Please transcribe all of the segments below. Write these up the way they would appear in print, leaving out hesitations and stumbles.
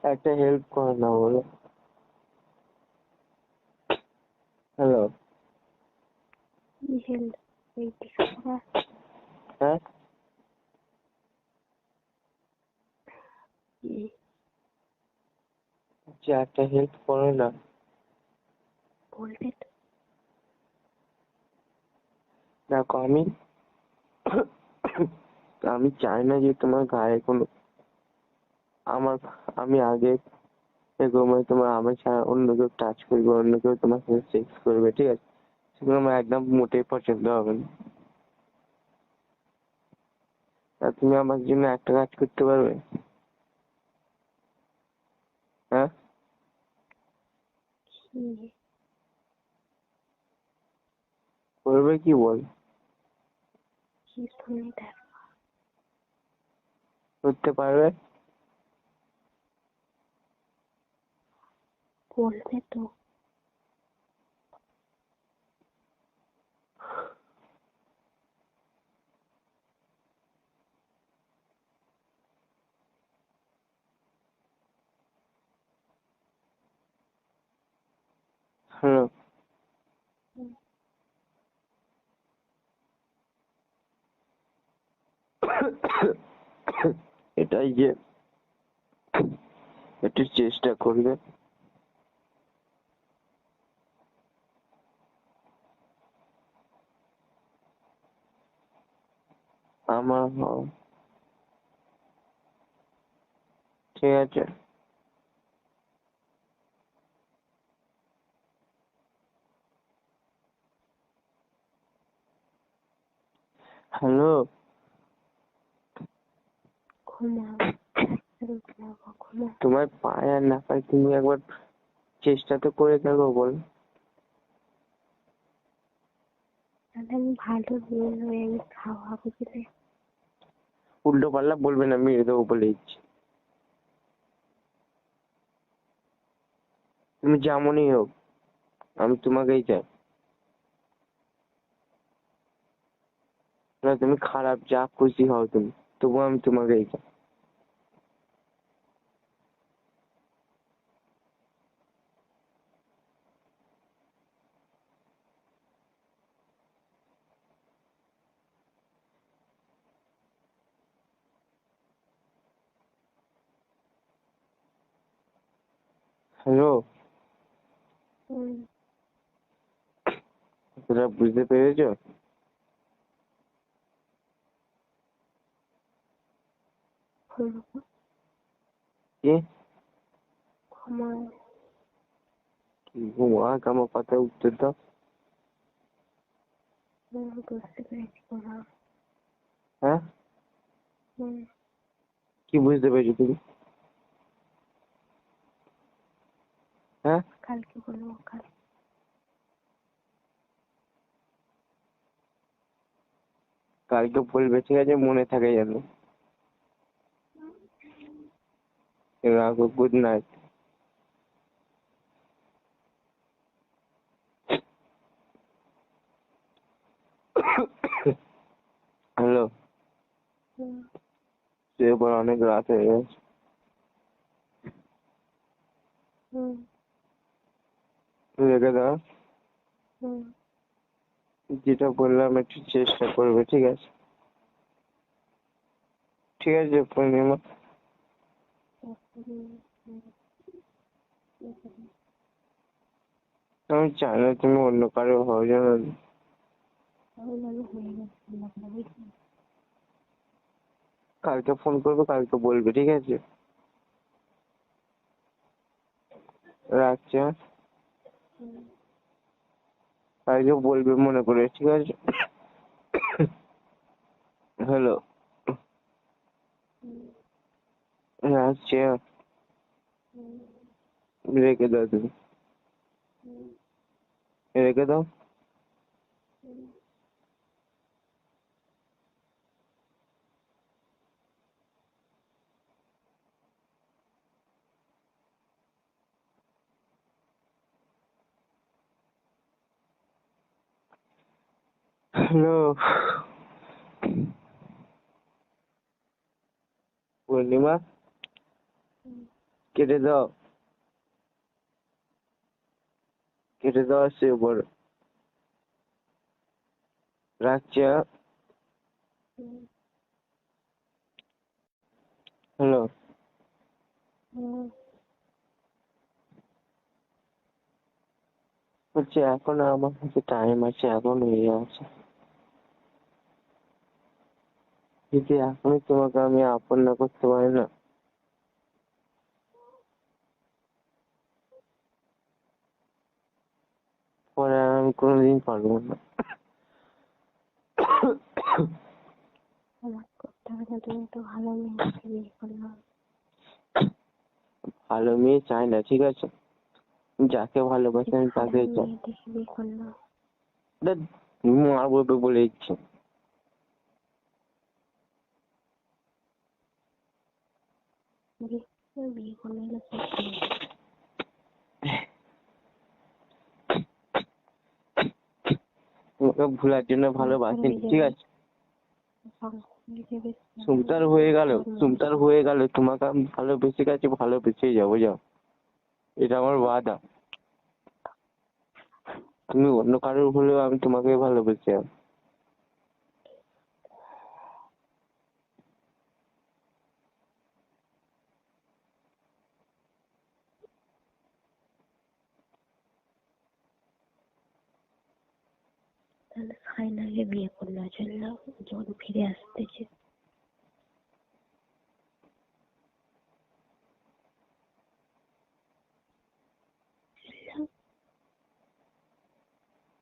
একটা হেল্প করো না বলো। হ্যালো। কি হেল্প? হ্যাঁ যে একটা হেল্প করো না। বলবে তো? দেখো আমি চাই না যে তোমার গায়ে কোনো আমার আমি আগে এরকম তোমার আমি ছাড়া অন্য কেউ টাচ করবে, অন্য কেউ তোমার সাথে সেক্স করবে, ঠিক আছে? সেগুলো আমার একদম মোটেই পছন্দ হবে না। তা তুমি আমার জন্য একটা কাজ করতে পারবে? হ্যাঁ কি? করবে কি বল? কি তুমি দেখো। করতে পারবে? বলবে তো? হ্যালো। এটাই যে একটু চেষ্টা করবে। আমার ঠিক আছে। হ্যালো। ঘুমাও, ঘুমাও। তোমার পায়ে আর না পাই তুমি একবার চেষ্টা তো করে দেখো বল। তাহলে আমি ভালো মেয়ে হয়ে আমি খাওয়াবো দিলে? উল্টো পাল্লা বলবে না, মেরে দেবো বলে দিচ্ছি। তুমি যেমনই হোক আমি তোমাকেই চাই। না তুমি খারাপ, যা খুশি হও তুমি, তবুও আমি তোমাকেই চাই। হ্যালো। তোরা বুঝতে পেরেছো? কি ঘুমাও। ঘুমা, আমার কথা উত্তর দাও। বুঝতে পেরেছি, ঘুমাও। হ্যাঁ কি বুঝতে পেরেছো তুমি? হ্যাঁ কালকে বলবো, কাল। কালকে বলবে, ঠিক আছে? মনে থাকে যেন। রাখো, গুড নাইট। হ্যালো। এবার অনেক রাত হয়ে গেছে। রেখে দাও। যেটা বললাম একটু চেষ্টা করবে, ঠিক আছে? ঠিক আছে পূর্ণিমা। আমি চাই না তুমি অন্য কারো হও, জানো? কালকে ফোন করবো, কালকে বলবে, ঠিক আছে? রাখছি, হ্যাঁ? কালকে বলবে মনে করে, ঠিক আছে? হ্যালো। রাখছি, হ্যাঁ? রেখে দাও তুমি, রেখে দাও। হ্যালো পূর্ণিমা। কেটে দাও, কেটে দাও, সে উপর রাখছি। হুম, হ্যালো, হুম, বলছি এখন আমার কাছে টাইম আছে, এখন হয়ে আছে, যদি এখনই তোমাকে আমি আপন না করতে পারি না, পরে আর আমি কোনোদিন পারবো না। আমার করতে হবে না, তুমি একটা ভালো মেয়েকে বিয়ে করলো। ভালো মেয়ে চাই না, ঠিক আছে? যাকে ভালোবাসি আমি ভালো তাকেই চাই। মেয়ে দেখে বিয়ে করলো। ধ্যাৎ, মারবো তো বলে ইচ্ছে। বিয়ে করলে হলো কি? তোমাকে ভুলার জন্য ভালোবাসিনি, ঠিক আছে? সুমতার হয়ে গেল, সুমতার হয়ে গেল, তোমাকে আমি ভালোবেসে গেছি, ভালোবেসেই যাবো, যাও, এটা আমার ওয়াদা। তুমি অন্য কারোর হলেও আমি তোমাকে ভালোবেসে যাবো। তাহলে সাইনাকে বিয়ে করলো জন্য যখন ফিরে আসতেছে।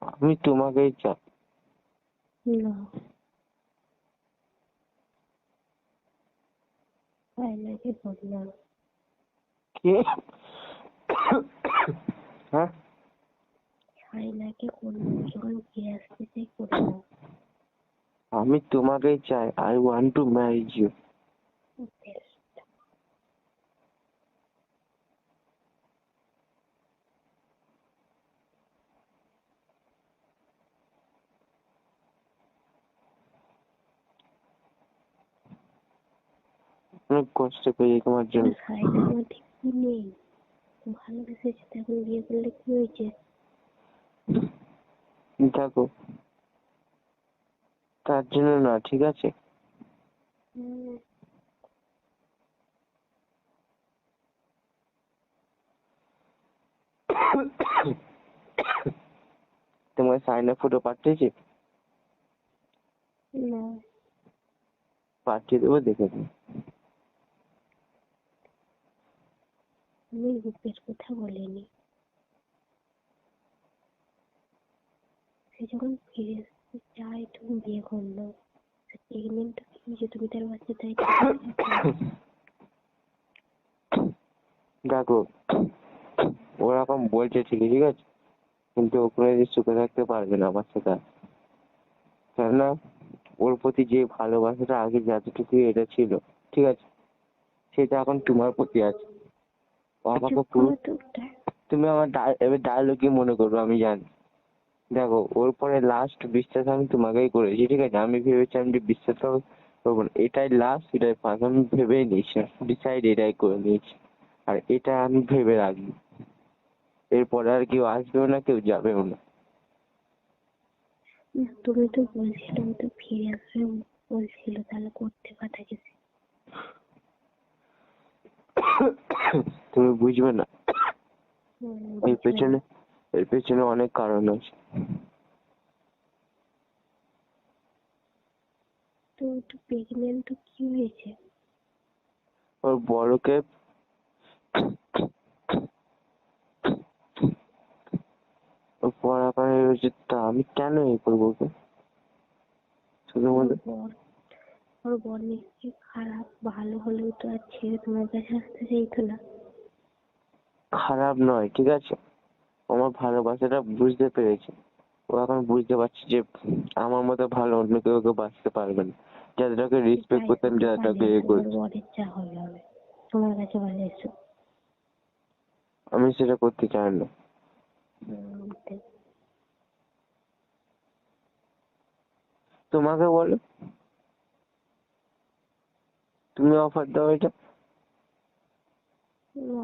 আমি তোমাকেই চাই। না, সাইনাকে বললাম। কি? হ্যাঁ, সাইনাকে করলো যখন ফিরে আসতেছে করলো। আমি তোমাকেই চাই, I want to marriage you. অনেক কষ্ট পেয়েছি তোমার জন্য। সাইনার মধ্যে কি নেই? ভালোবেসেছে তখন বিয়ে করলে কি হয়েছে? দেখো, তার জন্য না, ঠিক আছে? হুম, তোমার সাইনের ফটো পাঠিয়েছি, না, পাঠিয়ে দেবো, দেখে নেবো। আমি রূপের কথা বলিনি। সে যখন ফিরে আসতে চায় তখন বিয়ে করলো। প্রেগনেন্ট কি হয়েছে তুমি তার বাচ্চা তাই দেখো, ওরকম বলছে ঠিকই, ঠিক আছে, কিন্তু ও কোনোদিন সুখে থাকতে পারবে না আমার সাথে। কেননা ওর প্রতি যে ভালোবাসাটা আগে যতটুকু এটা ছিল, ঠিক আছে, সেটা এখন তোমার প্রতি আছে। ও আমাকে পুরো, তুমি আমার এবার ডায়লগই মনে করবে, আমি জানি। দেখো, ওর পরে লাস্ট বিশ্বাস আমি তোমাকেই করেছি, ঠিক আছে? আমি ভেবেছিলাম যে বিশ্বাস করবো না, এটাই লাস্ট, এটাই ফার্স্ট, আমি ভেবেই নিয়েছি, ডিসাইড এটাই করে নিয়েছি, আর এটা আমি ভেবে রাখবো। এরপরে আর কেউ আসবেও না, কেউ যাবেও না। তুমি তো বলছিলে ও তো ফিরে আসবে বলছিল, তাহলে করতে কথা গেছে। তুমি বুঝবে না, এর বুঝবে না। পেছনে, এর পেছনে অনেক কারণ আছে। তো প্রেগনেন্ট তো কি হয়েছে? ওর বড়কে, ওর পড়াশোনা হয়েছে, তা আমি কেন এ করবো ওকে? শুধু ওর মধ্যে বর ওর বর নিশ্চয়ই খারাপ, ভালো হলেও তো আর ছেড়ে তোমার কাছে আসতে চাইতো না। খারাপ নয়, ঠিক আছে, আমার ভালোবাসাটা বুঝতে পেরেছে। ও এখন বুঝতে পারছে যে আমার মতো ভালো অন্য কেউ ওকে বাঁচতে পারবে না। যাদেরকে রেসপেক্ট তাই করতাম, তুমি যাদেরকে পালিয়ে এ এসো, ওর করছি, বরের যা হবে হবে। তোমার কাছে পালিয়ে এসো। আমি সেটা করতে চাই না। তাই। তোমাকে বলো, তুমি অফার দাও এটা।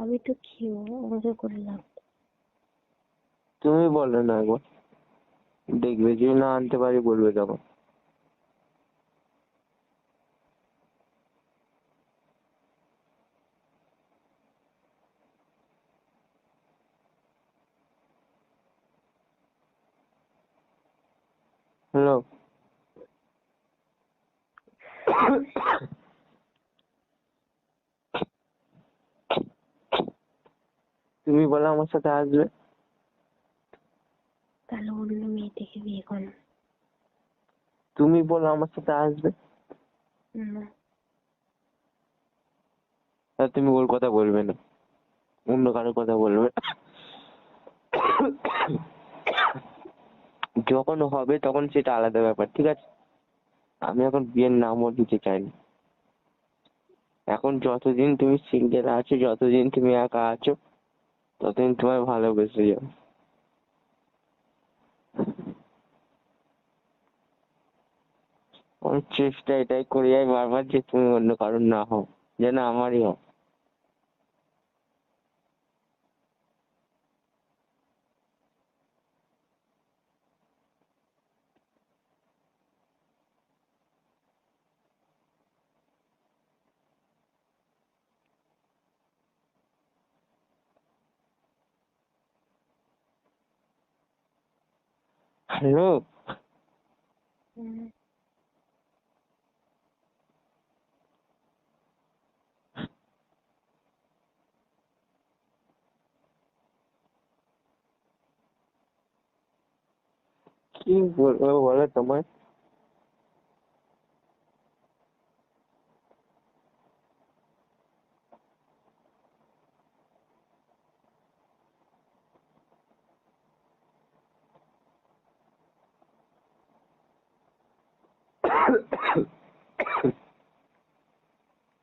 আমি তো খেয়েও আমাকে করে লাভ নেই। তুমি বলো না একবার, দেখবে যদি না আনতে পারি বলবে তখন। হ্যালো। তুমি বলো আমার সাথে আসবে। তাহলে অন্য মেয়ে দেখে বিয়ে করো। তুমি বলো আমার সাথে আসবে। না, আর তুমি ওর কথা বলবে না, অন্য কারোর কথা বলবে। যখন হবে তখন সেটা আলাদা ব্যাপার, ঠিক আছে? আমি এখন বিয়ের নামও দিতে চাই না। এখন যতদিন তুমি সিঙ্গেল আছো, যতদিন তুমি একা আছো, ততদিন তোমায় ভালোবেসে যাও। আমি চেষ্টা এটাই করি যাই বারবার যে তুমি অন্য কারোর না হও, যেন আমারই হও। হ্যালো। হুম, কি বলবো বলো তোমায়?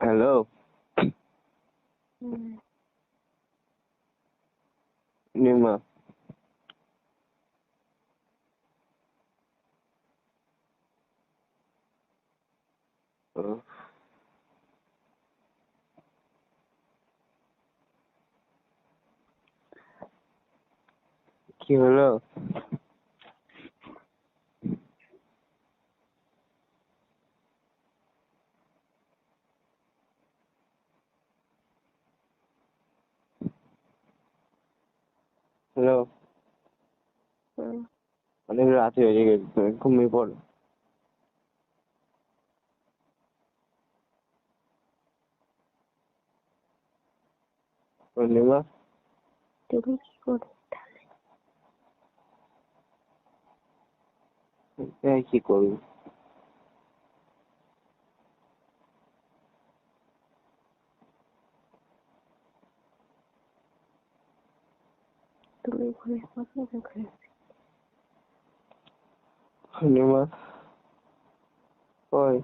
হ্যালো। হুম, নিমা। কি হলো? হ্যালো। হুম। অনেক রাত হয়ে গেছে, তুমি ঘুমিয়ে পড়ো। নিমা। তুমি কি করবে তাহলে? কি করবো? তুমি ঘুমিয়ে পড়ো, আমি ঘুমিয়ে পড়ি। নিমা। ওই